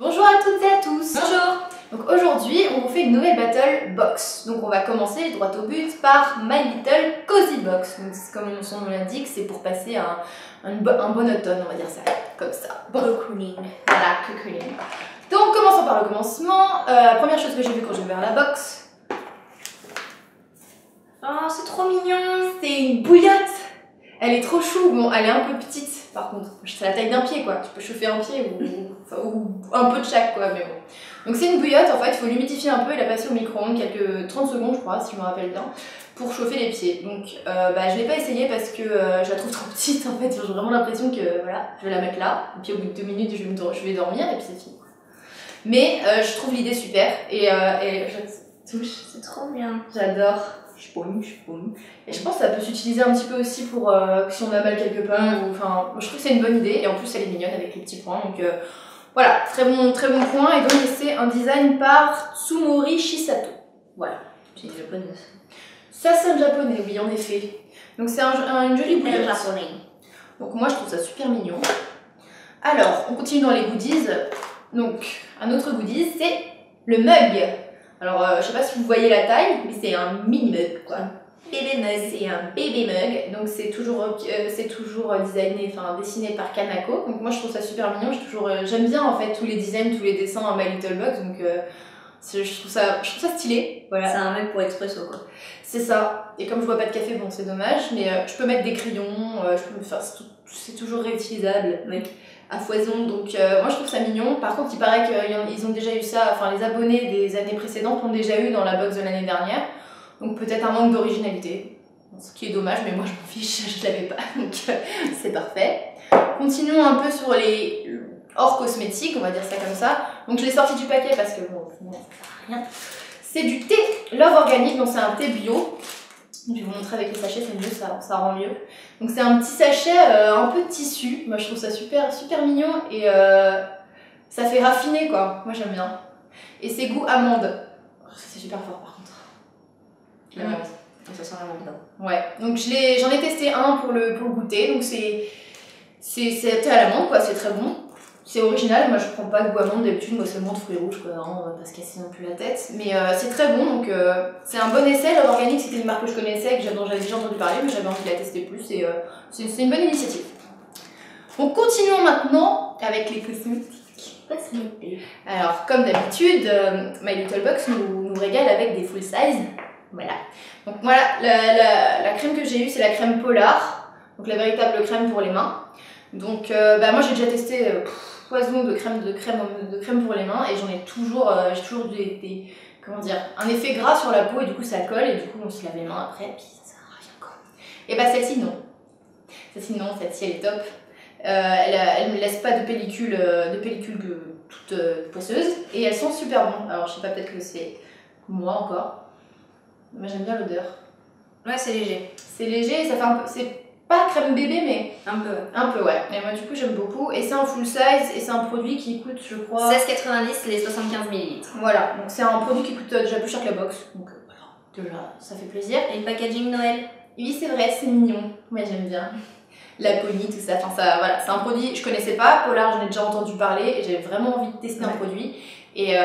Bonjour à toutes et à tous. Bonjour. Donc aujourd'hui, on vous fait une nouvelle battle box. Donc on va commencer droit au but par My Little Cozy Box. Donc comme son nom l'indique, c'est pour passer un bon automne, on va dire ça, comme ça. Cocooning. Voilà, cocooning. Donc commençons par le commencement. La première chose que j'ai vue quand j'ai ouvert la box, Oh, c'est trop mignon. c'est une bouillotte. Elle est trop chou. Bon, elle est un peu petite par contre. C'est la taille d'un pied quoi. Tu peux chauffer un pied ou un peu de chaque quoi, mais bon. Donc c'est une bouillotte, en fait, il faut l'humidifier un peu et la passer au micro-ondes quelques 30 secondes je crois, si je me rappelle bien, pour chauffer les pieds. Donc je l'ai pas essayé parce que je la trouve trop petite en fait. J'ai vraiment l'impression que voilà, je vais la mettre là, et puis au bout de 2 minutes je vais dormir et puis c'est fini. Mais je trouve l'idée super et je touche. C'est trop bien. J'adore. Je pogne. Et je pense que ça peut s'utiliser un petit peu aussi pour si on a mal quelque part. Enfin, je trouve que c'est une bonne idée. Et en plus, elle est mignonne avec les petits points. Donc voilà, très bon point. Et donc, c'est un design par Tsumori Shisato. Voilà. C'est une japonaise. Ça, c'est un japonais, oui, en effet. Donc, c'est une jolie bouillotte. japonais. Donc, moi, je trouve ça super mignon. Alors, on continue dans les goodies. Donc, un autre goodies, c'est le mug. Alors, je sais pas si vous voyez la taille, mais c'est un mini mug, quoi. Bébé mug. C'est un bébé mug, donc c'est toujours designé, enfin dessiné par Kanako. Donc moi je trouve ça super mignon. J'aime bien en fait tous les designs, tous les dessins à My Little Box. Donc je trouve ça stylé. Voilà. C'est un mug pour expresso quoi. C'est ça. Et comme je bois pas de café, bon c'est dommage, mais je peux mettre des crayons. Je peux me faire, c'est toujours réutilisable. Oui. À foison, donc moi je trouve ça mignon. Par contre il paraît qu'ils ont déjà eu ça, enfin les abonnés des années précédentes l'ont déjà eu dans la box de l'année dernière, donc peut-être un manque d'originalité, ce qui est dommage, mais moi je m'en fiche, je l'avais pas, donc c'est parfait. Continuons un peu sur les hors cosmétiques, on va dire ça comme ça. Donc je l'ai sorti du paquet parce que bon, ça sert à rien. C'est du thé Love Organic, donc c'est un thé bio. Je vais vous montrer avec les sachets, c'est mieux, ça rend mieux. Donc c'est un petit sachet un peu de tissu. Moi je trouve ça super mignon et ça fait raffiner quoi. Moi j'aime bien. Et c'est goût amande. C'est super fort par contre. L'amande. Ça sent l'amande là. Ouais. Donc j'en ai testé un pour le goûter. Donc c'est thé à l'amande quoi, c'est très bon. C'est original, moi je prends pas de goût amande d'habitude, moi c'est le de fruits rouges quoi, on va pas se casser non plus la tête. Mais c'est très bon, donc c'est un bon essai. Love Organic c'était une marque que je connaissais, dont j'avais déjà entendu parler, mais j'avais envie de la tester plus et c'est une bonne initiative. Donc continuons maintenant avec les cosmétiques. Alors comme d'habitude, My Little Box nous régale avec des full size. Voilà. Donc voilà, la crème que j'ai eue c'est la crème Polar, donc la véritable crème pour les mains. Donc moi j'ai déjà testé poison de crème pour les mains et j'ai toujours comment dire, un effet gras sur la peau et du coup ça colle et du coup on se lave les mains après et puis ça sert à rien quoi. Et bah celle-ci non. Celle-ci elle est top. Elle me laisse pas de pellicule toute poisseuse et elles sont super bonnes. Alors je sais pas, peut-être que c'est moi encore. Mais j'aime bien l'odeur. Ouais, c'est léger. C'est léger et ça fait un peu. C'est pas crème bébé, mais. Un peu. Un peu, ouais. Mais moi, du coup, j'aime beaucoup. Et c'est un full size et c'est un produit qui coûte, je crois. 16,90 les 75 ml. Voilà. Donc, c'est un produit qui coûte déjà plus cher que la box. Donc, déjà, ça fait plaisir. Et le packaging Noël. Oui, c'est vrai, c'est mignon. Moi, j'aime bien. La pony, tout ça. Enfin, ça, voilà. C'est un produit, je connaissais pas. Polar, j'en ai déjà entendu parler et j'avais vraiment envie de tester un produit. Et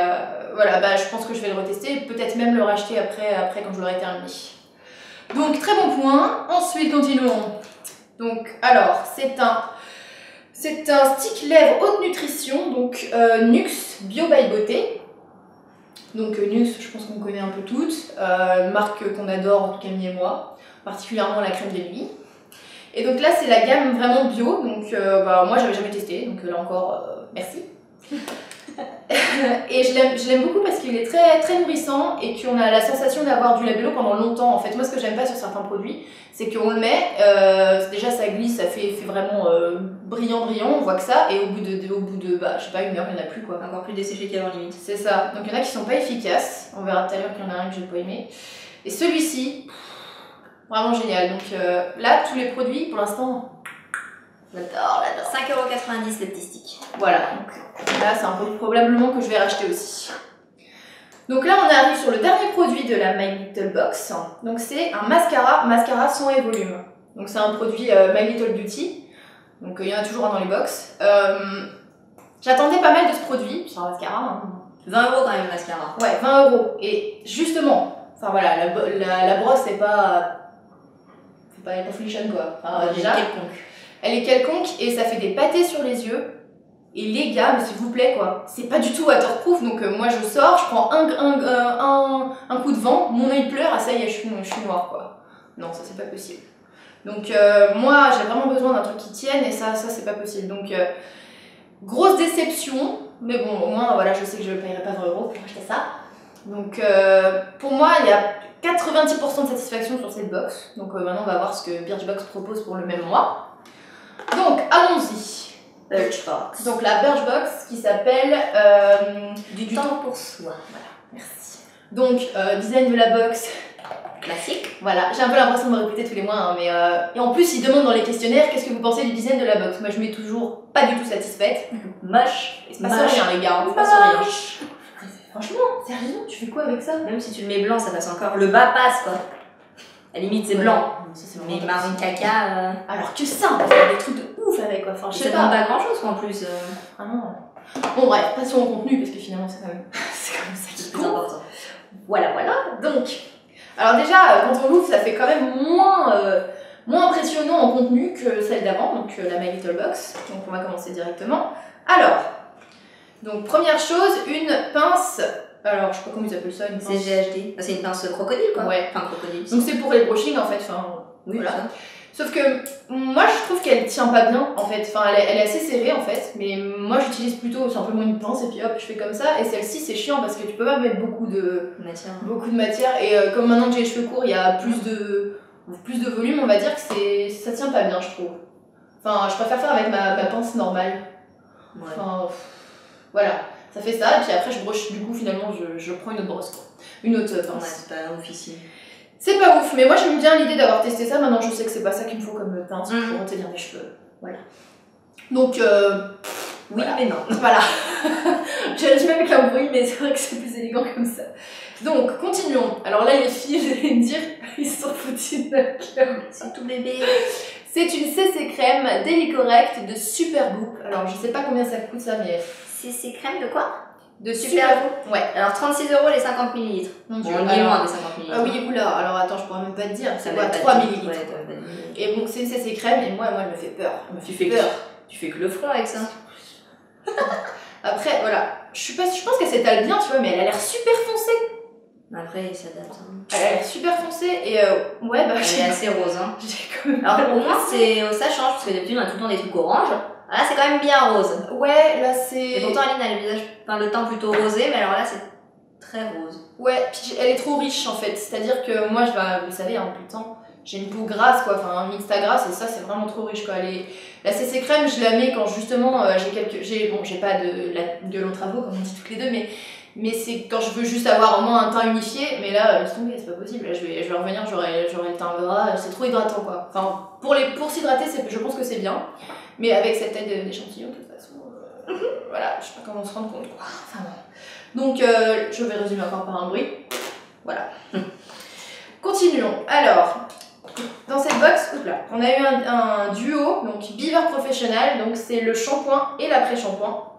voilà, bah, je pense que je vais le retester et peut-être même le racheter après quand je l'aurai terminé. Donc, très bon point. Ensuite, continuons. Donc, alors, c'est un stick lèvres haute nutrition, donc Nux Bio by Beauté. Donc Nux, je pense qu'on connaît un peu toutes, marque qu'on adore, Camille et moi, particulièrement la crème de nuit. Et donc là, c'est la gamme vraiment bio, donc moi j'avais jamais testé, donc là encore, merci. Et je l'aime beaucoup parce qu'il est très nourrissant et qu'on a la sensation d'avoir du labello pendant longtemps. En fait, moi ce que j'aime pas sur certains produits, c'est qu'on le met, déjà ça glisse, ça fait vraiment brillant, on voit que ça, et au bout de bah, je sais pas, 1 heure, il n'y en a plus quoi. Encore plus desséché qu'avant limite. C'est ça. Donc il y en a qui sont pas efficaces, on verra tout à l'heure qu'il y en a un que j'ai pas aimé. Et celui-ci, vraiment génial. Donc là, tous les produits pour l'instant. J'adore. 5,90 le petit stick. Voilà, donc là c'est un produit probablement que je vais racheter aussi. Donc là on arrive sur le dernier produit de la My Little Box. Donc c'est un mascara son et volume. Donc c'est un produit My Little Beauty. Donc il y en a toujours un dans les box. J'attendais pas mal de ce produit, c'est un mascara. Hein. 20 € quand même, mascara. Ouais, 20 €. Et justement, enfin voilà, la brosse, c'est pas folichonne quoi. Enfin, déjà, elle est quelconque et ça fait des pâtés sur les yeux. Et les gars, mais s'il vous plaît quoi, c'est pas du tout waterproof. Donc moi je sors, je prends un coup de vent, mon œil pleure, ah ça y est, je suis noire quoi. Non, ça c'est pas possible. Donc moi j'ai vraiment besoin d'un truc qui tienne et ça c'est pas possible. Donc grosse déception, mais bon au moins voilà, je sais que je ne paierai pas 20 € pour acheter ça. Donc pour moi il y a 90% de satisfaction sur cette box. Donc maintenant on va voir ce que Birchbox propose pour le même mois. Donc allons-y. Birchbox. Donc la Birchbox qui s'appelle du temps pour soi. Voilà, merci. Donc design de la box. Classique. Voilà, j'ai un peu l'impression de me répéter tous les mois, hein, mais et en plus ils demandent dans les questionnaires qu'est-ce que vous pensez du design de la box. Moi je mets toujours pas du tout satisfaite. Moche. Il se passe rien les gars, il se passe rien. Franchement, sérieusement, tu fais quoi avec ça? Même si tu le mets blanc, ça passe encore. Le bas passe quoi. À la limite c'est blanc. Mais marron caca. Alors que ça, on peut faire des trucs de ouf avec quoi. Enfin, je sais pas grand chose quoi en plus. Ah non. Bon bref, passons au contenu parce que finalement c'est quand même ça qui compte. Important. Voilà. Donc, alors déjà quand on l'ouvre, ça fait quand même moins impressionnant en contenu que celle d'avant, donc la My Little Box. Donc on va commencer directement. Alors, donc première chose, une pince. Alors, je sais pas comment ils appellent ça, une pince. C'est GHD. C'est une pince crocodile quoi. Ouais. Enfin crocodile. Donc c'est pour les brushing en fait. Enfin, oui, voilà. Ça. Sauf que moi je trouve qu'elle tient pas bien en fait. Enfin, elle est assez serrée en fait. Mais moi j'utilise plutôt simplement une pince et puis hop, je fais comme ça. Et celle-ci c'est chiant parce que tu peux pas mettre beaucoup de matière. Et comme maintenant que j'ai les cheveux courts, il y a plus de volume, on va dire que ça tient pas bien, je trouve. Enfin, je préfère faire avec ma pince normale. Ouais. Enfin, voilà. Ça fait ça, et puis après je broche, du coup finalement je prends une autre brosse quoi. Une autre pince. Ouais, c'est pas ouf ici. C'est pas ouf, mais moi j'aime bien l'idée d'avoir testé ça, maintenant je sais que c'est pas ça qu'il me faut comme pince pour retenir mes cheveux. Voilà. Donc, oui voilà. mais non. Voilà. J'ai même qu'un bruit, mais c'est vrai que c'est plus élégant comme ça. Donc, continuons. Alors là les filles, je vais me dire, ils sont foutus de notre cœur. C'est tout bébé. C'est une CC crème Daily Correct de Supergoop. Alors je sais pas combien ça coûte ça, mais... CC crème de quoi? De Supergoop. Ouais. Alors 36 € les 50 ml. Mon Dieu. On est loin des 50 ml. Ah oui, oula, alors attends, je pourrais même pas te dire. C'est quoi 3 ml. Ouais, et bon, c'est une CC crème, et moi elle me fait peur. Tu fais que le front avec ça. Après, voilà. Je pense qu'elle s'étale bien, tu vois, mais elle a l'air super foncée. Après, il s'adapte. Hein. Elle a l'air super foncée, et ouais, bah. Elle est assez rose, hein. J'ai quand même. Alors au moins, ça change, parce que d'habitude, on a tout le temps des trucs orange. Là, c'est quand même bien rose. Ouais, là, c'est... Et pourtant, Aline a le visage, le teint plutôt rosé, mais alors là, c'est très rose. Ouais, puis elle est trop riche, en fait. C'est-à-dire que moi, vous savez, en plus de temps, j'ai une peau grasse, quoi. Enfin, un mixta grasse, et ça, c'est vraiment trop riche, quoi. La CC crème, je la mets quand, justement, j'ai pas de longs travaux, comme on dit toutes les deux, mais c'est quand je veux juste avoir au moins un teint unifié. Mais là, laisse tomber, c'est pas possible. Là, je vais revenir, j'aurai le teint gras. C'est trop hydratant, quoi. Enfin, pour s'hydrater, je pense que c'est bien. Mais avec cette tête d'échantillon, de toute façon, voilà, je sais pas comment se rendre compte. Enfin bon. Donc, je vais résumer encore par un bruit. Voilà. Continuons. Alors, dans cette box, on a eu un duo, donc Beaver Professional, donc c'est le shampoing et l'après-shampoing.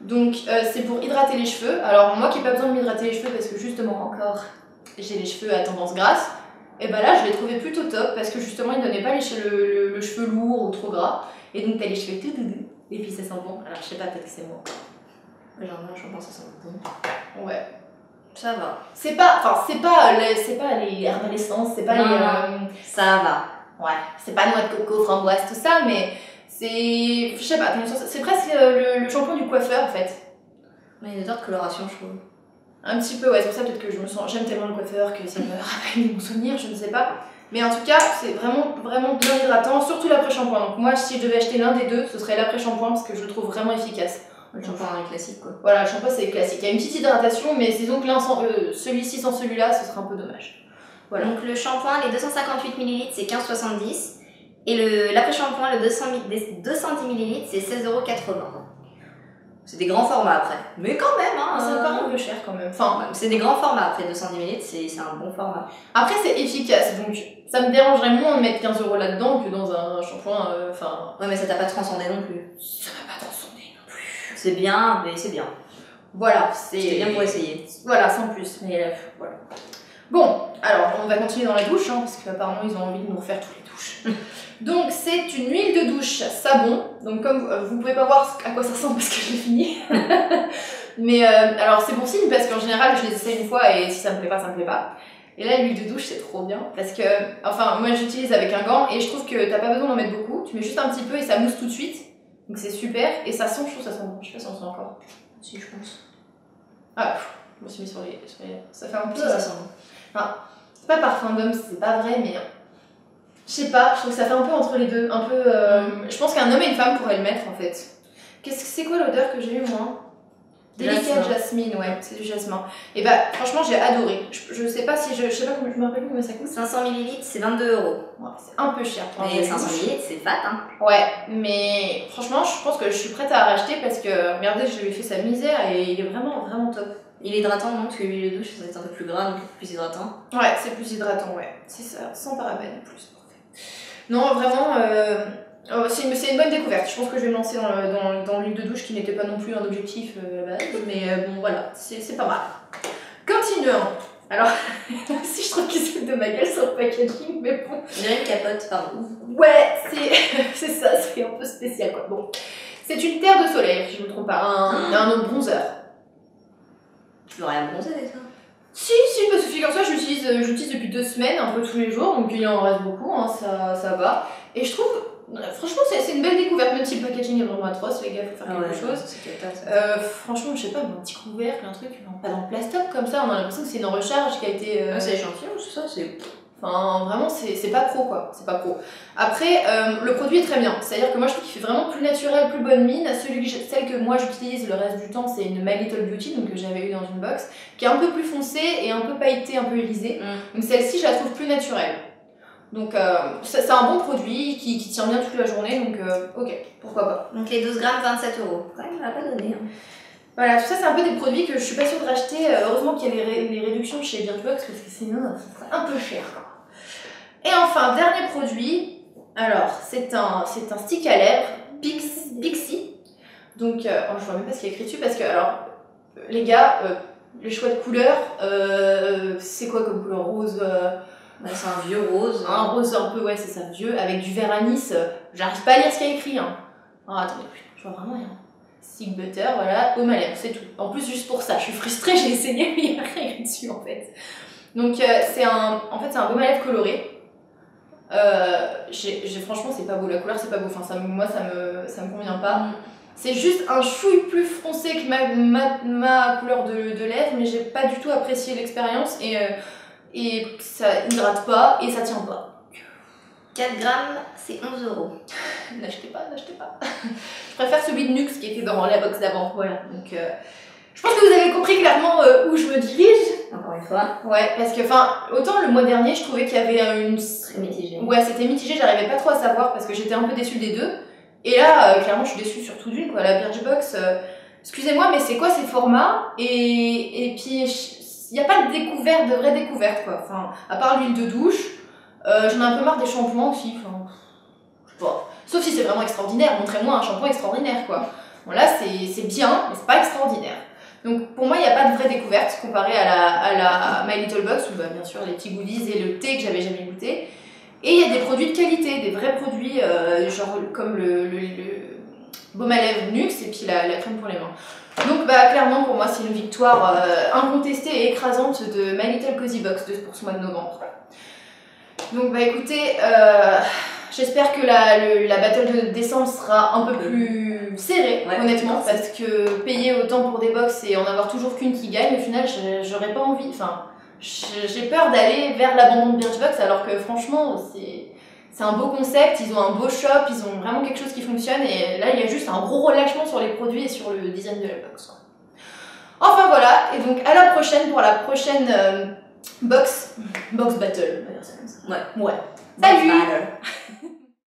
Donc, c'est pour hydrater les cheveux. Alors, moi qui n'ai pas besoin de m'hydrater les cheveux parce que justement, encore, j'ai les cheveux à tendance grasse. Et bah là je l'ai trouvé plutôt top parce que justement il donnait pas le cheveu lourd ou trop gras et donc t'as les cheveux tout doux et puis ça sent bon. Alors je sais pas, peut-être que c'est moi. Genre moi je pense que ça sent bon. Ouais. Ça va. C'est pas les herbes d'essence, c'est pas ça va. Ouais, c'est pas noix de coco, framboise, tout ça, mais c'est... Je sais pas, c'est presque le shampoing du coiffeur en fait. Mais il y a des heures de coloration je trouve. Un petit peu, ouais, c'est pour ça peut-être que j'aime tellement le coiffeur que ça me rappelle mon souvenir, je ne sais pas. Mais en tout cas, c'est vraiment bien hydratant, surtout l'après-shampoing. Donc moi, si je devais acheter l'un des deux, ce serait l'après-shampoing parce que je le trouve vraiment efficace. Le shampoing est classique quoi. Voilà, le shampoing c'est classique. Il y a une petite hydratation, mais disons que celui-ci sans celui-là, ce serait un peu dommage. Voilà. Donc le shampoing, les 258 ml, c'est 15,70 €. Et l'après-shampoing, le 210 ml, c'est 16,80 €. C'est des grands formats après. Mais quand même, hein. C'est encore un peu cher quand même. Enfin, c'est des grands formats après, 210 ml, c'est un bon format. Après, c'est efficace, donc ça me dérangerait moins de mettre 15 € là-dedans que dans un shampoing. Ouais, mais ça t'a pas transcendé non plus. Ça m'a pas transcendé non plus. C'est bien, mais c'est bien. Voilà, C'est bien pour essayer. Voilà, sans plus, mais voilà. Bon, alors on va continuer dans la douche, hein, parce qu'apparemment ils ont envie de nous refaire toutes les douches. Donc c'est une huile de douche savon, donc comme vous pouvez pas voir à quoi ça ressemble parce que je l'ai fini. Mais alors c'est bon signe parce qu'en général je les essaye une fois et si ça me plaît pas, ça me plaît pas. Et là l'huile de douche c'est trop bien parce que, enfin moi j'utilise avec un gant et je trouve que t'as pas besoin d'en mettre beaucoup, tu mets juste un petit peu et ça mousse tout de suite. Donc c'est super et ça sent, je trouve ça sent bon, je sais pas si on sent encore. Si, je pense. Ah, je me suis mis sur les... Ça fait un peu... Si, ça sent bon. Enfin, c'est pas parfum d'homme, c'est pas vrai, mais... Je sais pas, je trouve que ça fait un peu entre les deux. Un peu... Je pense qu'un homme et une femme pourraient le mettre, en fait. C'est quoi l'odeur que j'ai eue, moi? Délicat jasmine, ouais, c'est du jasmin. Et bah, franchement, j'ai adoré. Je sais pas si je sais pas comment je me rappelle combien ça coûte. 500 ml, c'est 22 €. Ouais, c'est un peu cher. Mais 500 ml, c'est fat, hein. Ouais, mais franchement, je pense que je suis prête à racheter parce que, regardez, je lui ai fait sa misère et il est vraiment, vraiment top. Il est hydratant, non? Parce que l'huile de douche, ça va être un peu plus gras, donc plus hydratant. Ouais, c'est plus hydratant, ouais. C'est ça, sans parabènes en plus. Non, vraiment, c'est une bonne découverte. Je pense que je vais me lancer dans l'huile de douche qui n'était pas non plus un objectif à la base, mais bon, voilà, c'est pas mal. Continuons. Alors, si je trouve qu'ils se foutent de ma gueule sur le packaging, mais bon. Il y a une capote, pardon. Ouais, c'est ça, c'est un peu spécial quoi. Bon, c'est une terre de soleil, si je ne me trompe pas, un bronzer. Tu veux rien bronzer avec ça? Si, parce que figure-toi, j'utilise depuis 2 semaines, un peu tous les jours, donc il en reste beaucoup, hein, ça va. Et je trouve, franchement, c'est une belle découverte, même si le packaging est vraiment atroce, les gars, faut faire quelque chose. Franchement, je sais pas, un petit couvercle, un truc, pas dans le plastoc comme ça, on a l'impression que c'est une recharge qui a été. C'est échantillon, c'est ça, c'est. Enfin, vraiment, c'est pas pro quoi, c'est pas pro. Après, le produit est très bien, c'est-à-dire que moi je trouve qu'il fait vraiment plus naturel, plus bonne mine. Celle que moi j'utilise le reste du temps, c'est une My Little Beauty, donc que j'avais eu dans une box, qui est un peu plus foncée et un peu pailletée, un peu irisée. Donc celle-ci, je la trouve plus naturelle. Donc c'est un bon produit qui tient bien toute la journée, donc ok, pourquoi pas. Donc les 12 grammes, 27 €. Ouais, il m'a pas donné. Hein. Voilà, tout ça c'est un peu des produits que je suis pas sûre de racheter. Heureusement qu'il y a les réductions chez Birchbox parce que sinon ça serait un peu cher. Et enfin, dernier produit, alors c'est un stick à lèvres Pixi. Donc, je vois même pas ce qu'il y a écrit dessus parce que, alors, les gars, les choix de couleurs, c'est quoi comme couleur? Rose C'est un vieux rose. Un rose un peu, ouais, c'est ça, vieux, avec du vert anis. J'arrive pas à lire ce qu'il y a écrit. Hein. Oh, attendez, je vois vraiment rien. Stick butter, voilà, baume à lèvres, c'est tout. En plus, juste pour ça, je suis frustrée, j'ai essayé, mais il n'y a rien écrit dessus en fait. Donc, c'est un baume à lèvres coloré. Franchement c'est pas beau, la couleur c'est pas beau, enfin moi ça me convient pas. C'est juste un chouille plus foncé que ma couleur de lèvres, mais j'ai pas du tout apprécié l'expérience et ça hydrate pas et ça tient pas. 4 grammes, c'est 11 €. N'achetez pas. Je préfère celui de Nuxe qui était dans la box d'avant, voilà. Donc je pense que vous avez compris clairement où je me dirige. Encore une fois. Ouais, parce que, autant le mois dernier, je trouvais qu'il y avait une... Très mitigé. Ouais, c'était mitigé, j'arrivais pas trop à savoir parce que j'étais un peu déçue des deux. Et là, clairement, je suis déçue surtout d'une, quoi. La Birchbox, excusez-moi, mais c'est quoi ces formats? Et puis, il n'y a pas de vraie découverte, quoi. Enfin, à part l'huile de douche, j'en ai un peu marre des shampoings aussi. Enfin, je sais pas. Sauf si c'est vraiment extraordinaire. Montrez-moi un shampoing extraordinaire, quoi. Bon, là, c'est bien, mais c'est pas extraordinaire. Donc pour moi, il n'y a pas de vraie découverte comparée à la My Little Box, où bien sûr les petits goodies et le thé que j'avais jamais goûté. Et il y a des produits de qualité, des vrais produits, genre comme le baume à lèvres Nuxe et puis la crème pour les mains. Donc clairement pour moi c'est une victoire incontestée et écrasante de My Little Cozy Box pour ce mois de novembre. Donc écoutez, j'espère que la battle de décembre sera un peu plus serrée, ouais, honnêtement, parce que payer autant pour des box et en avoir toujours qu'une qui gagne, au final, j'aurais pas envie. Enfin, j'ai peur d'aller vers l'abandon de Birchbox, alors que franchement, c'est un beau concept, ils ont un beau shop, ils ont vraiment quelque chose qui fonctionne, et là, il y a juste un gros relâchement sur les produits et sur le design de la box. Enfin voilà, et donc à la prochaine pour la prochaine box battle, on va dire ça comme ça. Ouais. Salut!